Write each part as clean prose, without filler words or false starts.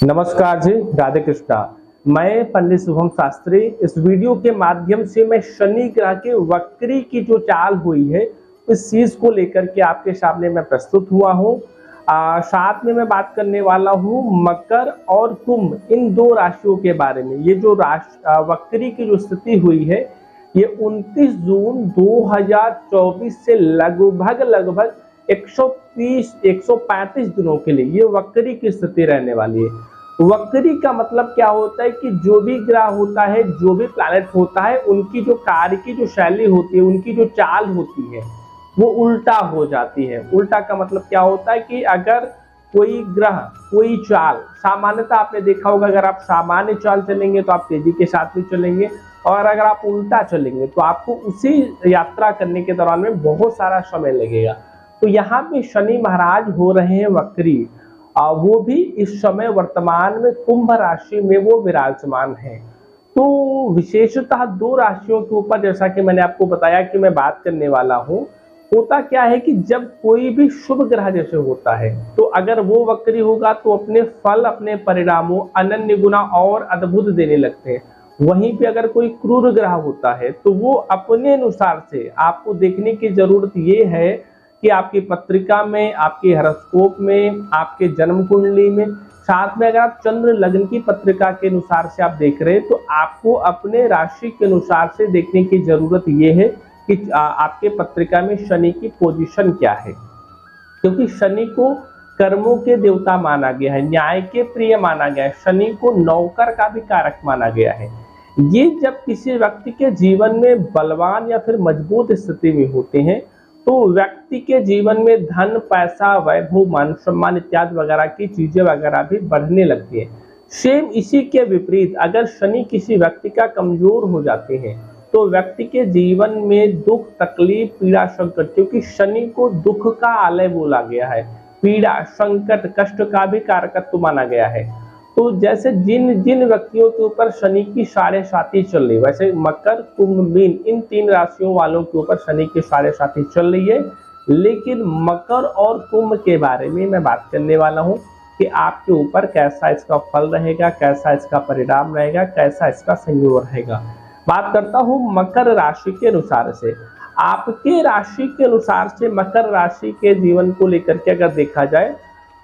नमस्कार जी, राधे कृष्णा। मैं पंडित शुभम शास्त्री। इस वीडियो के माध्यम से मैं शनि ग्रह के वक्री की जो चाल हुई है इस चीज को लेकर के आपके सामने मैं प्रस्तुत हुआ हूँ। साथ में मैं बात करने वाला हूँ मकर और कुंभ, इन दो राशियों के बारे में। ये जो वक्री की जो स्थिति हुई है ये 29 जून 2024 से लगभग 130-135 दिनों के लिए ये वक्री की स्थिति रहने वाली है। वक्री का मतलब क्या होता है कि जो भी ग्रह होता है, जो भी प्लैनेट होता है, उनकी जो कार्य की जो शैली होती है, उनकी जो चाल होती है वो उल्टा हो जाती है। उल्टा का मतलब क्या होता है कि अगर कोई ग्रह, कोई चाल, सामान्यतः आपने देखा होगा अगर आप सामान्य चाल चलेंगे तो आप तेजी के साथ भी चलेंगे, और अगर आप उल्टा चलेंगे तो आपको उसी यात्रा करने के दौरान में बहुत सारा समय लगेगा। तो यहाँ पे शनि महाराज हो रहे हैं वक्री, वो भी इस समय वर्तमान में कुंभ राशि में वो विराजमान है। तो विशेषतः दो राशियों के ऊपर, जैसा कि मैंने आपको बताया कि मैं बात करने वाला हूँ। होता क्या है कि जब कोई भी शुभ ग्रह जैसे होता है तो अगर वो वक्री होगा तो अपने फल, अपने परिणामों अनन्य गुना और अद्भुत देने लगते हैं। वहीं पे अगर कोई क्रूर ग्रह होता है तो वो अपने अनुसार से, आपको देखने की जरूरत ये है कि आपकी पत्रिका में, आपके हॉरोस्कोप में, आपके जन्म कुंडली में, साथ में अगर आप चंद्र लग्न की पत्रिका के अनुसार से आप देख रहे हैं तो आपको अपने राशि के अनुसार से देखने की जरूरत ये है कि आपके पत्रिका में शनि की पोजीशन क्या है। क्योंकि शनि को कर्मों के देवता माना गया है, न्याय के प्रिय माना गया है, शनि को नौकर का भी कारक माना गया है। ये जब किसी व्यक्ति के जीवन में बलवान या फिर मजबूत स्थिति में होते हैं तो व्यक्ति के जीवन में धन, पैसा, वैभव, मान सम्मान इत्यादि वगैरह की चीजें वगैरह भी बढ़ने लगती है। सेम इसी के विपरीत अगर शनि किसी व्यक्ति का कमजोर हो जाते हैं तो व्यक्ति के जीवन में दुख, तकलीफ, पीड़ा, संकट, क्योंकि शनि को दुख का आलय बोला गया है, पीड़ा, संकट, कष्ट का भी कारकत्व माना गया है। तो जैसे जिन जिन व्यक्तियों के ऊपर शनि की साढ़े साथी चल रही, वैसे मकर, कुंभ, मीन, इन तीन राशियों वालों के ऊपर शनि की साढ़े साथी चल रही है। लेकिन मकर और कुंभ के बारे में मैं बात करने वाला हूं कि आपके ऊपर कैसा इसका फल रहेगा, कैसा इसका परिणाम रहेगा, कैसा इसका संयोग रहेगा। बात करता हूं मकर राशि के अनुसार से। आपके राशि के अनुसार से मकर राशि के जीवन को लेकर के अगर देखा जाए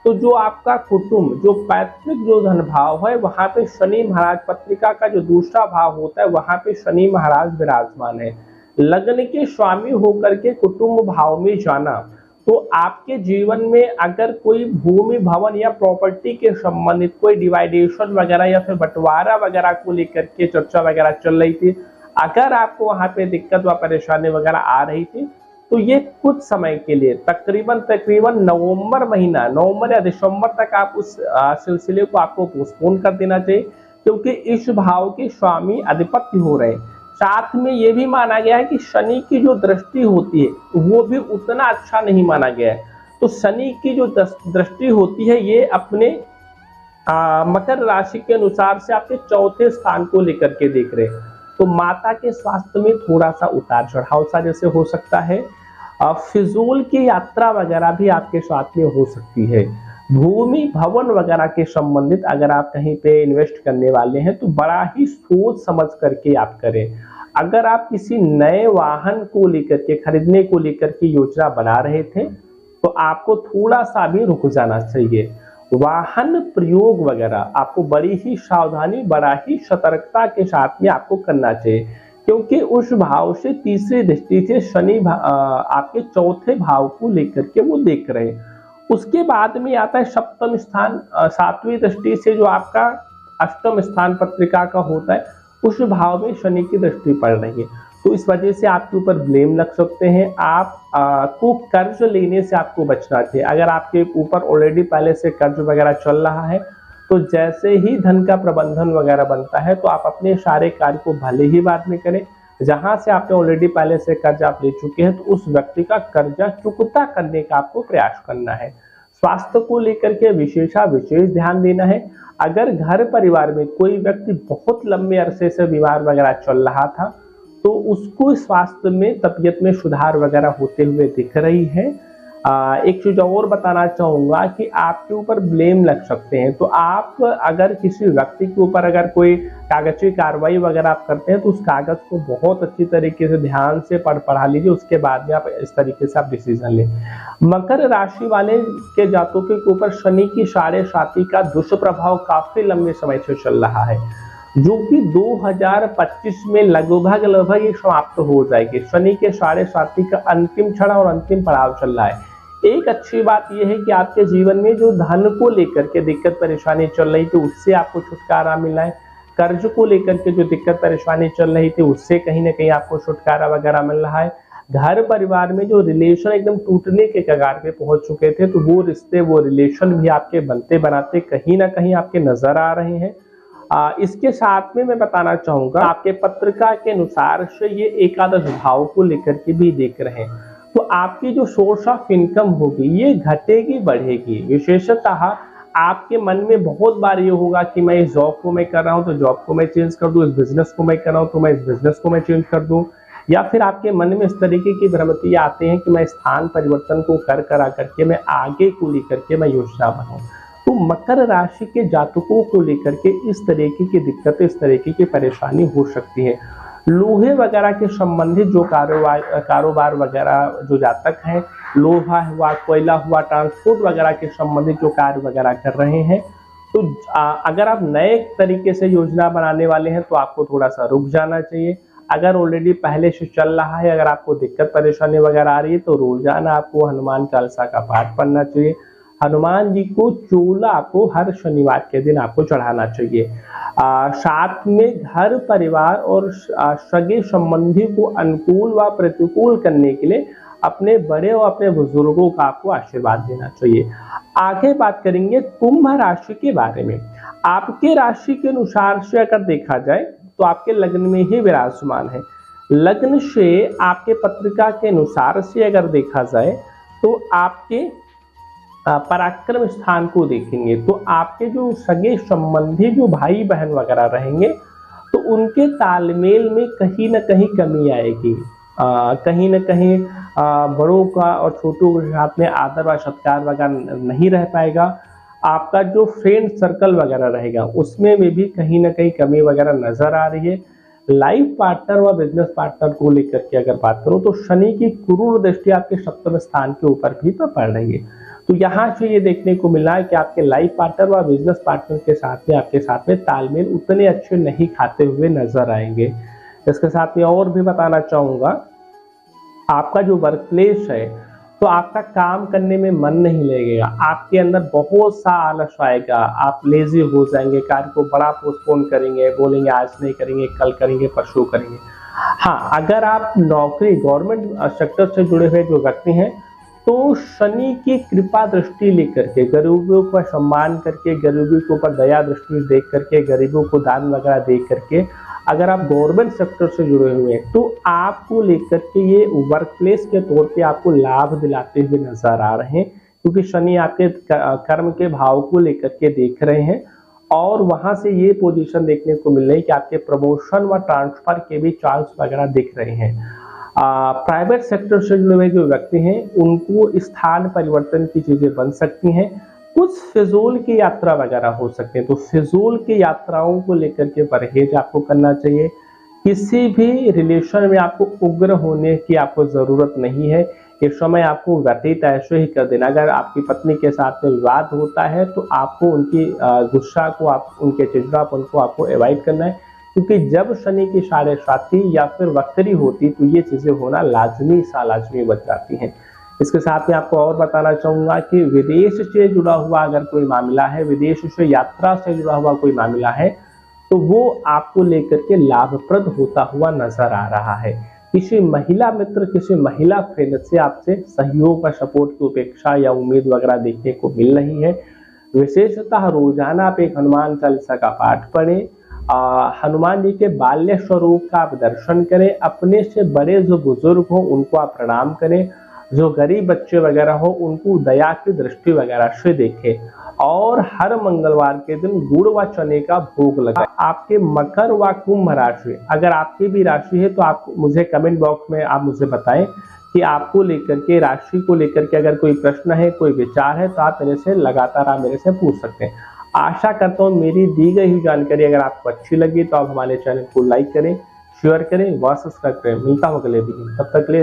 तो जो आपका कुटुंब, जो पैतृक जो धन भाव है, वहां पे शनि महाराज, पत्रिका का जो दूसरा भाव होता है वहां पे शनि महाराज विराजमान है। लग्न के स्वामी होकर के कुटुंब भाव में जाना, तो आपके जीवन में अगर कोई भूमि, भवन या प्रॉपर्टी के संबंधित कोई डिवाइडेशन वगैरह या फिर बंटवारा वगैरह को लेकर के चर्चा वगैरह चल रही थी, अगर आपको वहां पे दिक्कत व परेशानी वगैरह आ रही थी तो ये कुछ समय के लिए, तकरीबन नवंबर महीना, नवंबर या दिसंबर तक आप उस सिलसिले को आपको पोस्टपोन कर देना चाहिए, क्योंकि इस भाव के स्वामी अधिपत्य हो रहे हैं। साथ में ये भी माना गया है कि शनि की जो दृष्टि होती है वो भी उतना अच्छा नहीं माना गया है। तो शनि की जो दृष्टि होती है ये अपने मकर राशि के अनुसार से आपके चौथे स्थान को लेकर के देख रहे हैं। तो माता के स्वास्थ्य में थोड़ा सा उतार चढ़ाव सा जैसे हो सकता है। फिजूल की यात्रा वगैरह भी आपके साथ में हो सकती है। भूमि, भवन वगैरह के संबंधित अगर आप कहीं पे इन्वेस्ट करने वाले हैं तो बड़ा ही सोच समझ करके आप करें। अगर आप किसी नए वाहन को लेकर के, खरीदने को लेकर के योजना बना रहे थे तो आपको थोड़ा सा भी रुक जाना चाहिए। वाहन प्रयोग वगैरह आपको बड़ी ही सावधानी, बड़ा ही सतर्कता के साथ में आपको करना चाहिए, क्योंकि उस भाव से तीसरी दृष्टि से शनि आपके चौथे भाव को लेकर के वो देख रहे हैं। उसके बाद में आता है सप्तम स्थान, सातवीं दृष्टि से जो आपका अष्टम स्थान पत्रिका का होता है उस भाव में शनि की दृष्टि पड़ रही है। तो इस वजह से आपके ऊपर ब्लेम लग सकते हैं। आप को कर्ज लेने से आपको बचना चाहिए। अगर आपके ऊपर ऑलरेडी पहले से कर्ज वगैरह चल रहा है तो जैसे ही धन का प्रबंधन वगैरह बनता है तो आप अपने सारे कार्य को भले ही बाद में करें। जहां से आपने ऑलरेडी पहले से कर्ज आप ले चुके हैं तो उस व्यक्ति का कर्जा चुकता करने का आपको प्रयास करना है। स्वास्थ्य को लेकर के विशेष ध्यान देना है। अगर घर परिवार में कोई व्यक्ति बहुत लंबे अरसे से बीमार वगैरह चल रहा था तो उसको स्वास्थ्य में, तबीयत में सुधार वगैरह होते हुए दिख रही है। एक चीज और बताना चाहूंगा कि आपके ऊपर ब्लेम लग सकते हैं। तो आप अगर किसी व्यक्ति के ऊपर अगर कोई कागजी कार्रवाई वगैरह आप करते हैं तो उस कागज को बहुत अच्छी तरीके से ध्यान से पढ़ा लीजिए, उसके बाद में आप इस तरीके से आप डिसीजन लें। मकर राशि वाले के जातकों के ऊपर शनि की साढ़े साती का दुष्प्रभाव काफी लंबे समय से चल रहा है, जो कि 2025 में लगभग ये समाप्त हो जाएगी। शनि के साढ़े साती का अंतिम क्षण और अंतिम पड़ाव चल रहा है। एक अच्छी बात यह है कि आपके जीवन में जो धन को लेकर के दिक्कत परेशानी चल रही थी उससे आपको छुटकारा मिला है। कर्ज को लेकर के जो दिक्कत परेशानी चल रही थी उससे कहीं ना कहीं आपको छुटकारा वगैरह मिल रहा है। घर परिवार में जो रिलेशन एकदम टूटने के कगार पे पहुंच चुके थे, तो वो रिश्ते वो रिलेशन भी आपके बनते बनाते कहीं ना कहीं आपके नजर आ रहे हैं। इसके साथ में मैं बताना चाहूंगा, आपके पत्रिका के अनुसार से ये एकादश भाव को लेकर के भी देख रहे हैं, तो आपकी जो सोर्स ऑफ इनकम होगी ये घटेगी बढ़ेगी। विशेषतः आपके मन में बहुत बार ये होगा कि मैं इस जॉब को मैं कर रहा हूँ तो जॉब को मैं चेंज कर दूं, इस बिजनेस को मैं कर रहा हूँ तो मैं इस बिजनेस को मैं चेंज कर दूं, या फिर आपके मन में इस तरीके की भ्रमति आते हैं कि मैं स्थान परिवर्तन को कर करके मैं आगे को लेकर के मैं योजना बनाऊं। तो मकर राशि के जातकों को लेकर के इस तरीके की दिक्कतें, इस तरीके की परेशानी हो सकती है। लोहे वगैरह के संबंधित जो कारोबार वगैरह जो जातक हैं, लोहा हुआ, कोयला हुआ, ट्रांसपोर्ट वगैरह के संबंधित जो कार्य वगैरह कर रहे हैं, तो अगर आप नए तरीके से योजना बनाने वाले हैं तो आपको थोड़ा सा रुक जाना चाहिए। अगर ऑलरेडी पहले से चल रहा है, अगर आपको दिक्कत परेशानी वगैरह आ रही है तो रोजाना आपको हनुमान चालीसा का पाठ पढ़ना चाहिए। हनुमान जी को चूल्हा आपको हर शनिवार के दिन आपको चढ़ाना चाहिए। साथ में घर परिवार और सगे संबंधी को अनुकूल व प्रतिकूल करने के लिए अपने बड़े और अपने बुजुर्गों का आपको आशीर्वाद देना चाहिए। आगे बात करेंगे कुंभ राशि के बारे में। आपके राशि के अनुसार से अगर देखा जाए तो आपके लग्न में ही विराजमान है। लग्न से आपके पत्रिका के अनुसार से अगर देखा जाए तो आपके पराक्रम स्थान को देखेंगे तो आपके जो सगे संबंधी जो भाई बहन वगैरह रहेंगे तो उनके तालमेल में कहीं ना कहीं कमी आएगी। कहीं ना कहीं बड़ों का और छोटों के साथ में आदर व सत्कार वगैरह नहीं रह पाएगा। आपका जो फ्रेंड सर्कल वगैरह रहेगा उसमें भी कहीं ना कहीं कमी वगैरह नजर आ रही है। लाइफ पार्टनर व बिजनेस पार्टनर को लेकर के अगर बात करूं तो शनि की क्रूर दृष्टि आपके सप्तम स्थान के ऊपर भी तो पड़ रही है। तो यहाँ से ये देखने को मिला है कि आपके लाइफ पार्टनर व बिजनेस पार्टनर के साथ में आपके साथ में तालमेल उतने अच्छे नहीं खाते हुए नजर आएंगे। इसके साथ में और भी बताना चाहूंगा, आपका जो वर्क प्लेस है तो आपका काम करने में मन नहीं लगेगा, आपके अंदर बहुत सा आलस आएगा, आप लेजी हो जाएंगे, कार्य को बड़ा पोस्टपोन करेंगे, बोलेंगे आज नहीं करेंगे, कल करेंगे, परसों करेंगे। हाँ, अगर आप नौकरी गवर्नमेंट सेक्टर से जुड़े हुए जो व्यक्ति हैं तो शनि की कृपा दृष्टि लेकर के, गरीबों का सम्मान करके, गरीबों के ऊपर दया दृष्टि देख करके, गरीबों को दान वगैरह दे करके अगर आप गवर्नमेंट सेक्टर से जुड़े हुए हैं तो आपको लेकर के ये वर्क प्लेस के तौर पे आपको लाभ दिलाते हुए नजर आ रहे हैं, क्योंकि शनि आपके कर्म के भाव को लेकर के देख रहे हैं और वहां से ये पोजीशन देखने को मिल रही है कि आपके प्रमोशन व ट्रांसफर के भी चांस वगैरह दिख रहे हैं। प्राइवेट सेक्टर से जुड़े हुए जो व्यक्ति हैं उनको स्थान परिवर्तन की चीजें बन सकती हैं। कुछ फिजूल की यात्रा वगैरह हो सकते हैं, तो फिजूल की यात्राओं को लेकर के परहेज आपको करना चाहिए। किसी भी रिलेशन में आपको उग्र होने की आपको जरूरत नहीं है। इस समय आपको व्यतीत ऐसे ही कर देना। अगर आपकी पत्नी के साथ में विवाद होता है तो आपको उनकी गुस्सा को, आप उनके चिड़चिड़ापन को आपको अवॉइड करना है, क्योंकि जब शनि की साढ़े साती या फिर वक्री होती तो ये चीजें होना लाजमी बच जाती हैं। इसके साथ में आपको और बताना चाहूंगा कि विदेश से जुड़ा हुआ अगर कोई मामला है, विदेश से यात्रा से जुड़ा हुआ कोई मामला है तो वो आपको लेकर के लाभप्रद होता हुआ नजर आ रहा है। किसी महिला मित्र, किसी महिला फ्रेंड से आपसे सहयोग व सपोर्ट की उपेक्षा या उम्मीद वगैरह देखने को मिल रही है। विशेषतः रोजाना आप एक हनुमान चालीसा का पाठ पढ़ें, हनुमान जी के बाल्य स्वरूप का आप दर्शन करें, अपने से बड़े जो बुजुर्ग हो उनको आप प्रणाम करें, जो गरीब बच्चे वगैरह हो उनको दया की दृष्टि वगैरह से देखें और हर मंगलवार के दिन गुड़ व चने का भोग लगाएं। आपके मकर व कुंभ राशि, अगर आपकी भी राशि है तो आप मुझे कमेंट बॉक्स में आप मुझे बताएं कि आपको लेकर के, राशि को लेकर के अगर कोई प्रश्न है, कोई विचार है, तो आप मेरे से लगातार आप मेरे से पूछ सकते हैं। आशा करता हूँ मेरी दी गई हुई जानकारी अगर आपको अच्छी लगी तो आप हमारे चैनल को लाइक करें, शेयर करें व सब्सक्राइब करें। मिलता हूँ अगले वीडियो में, तब तक के लिए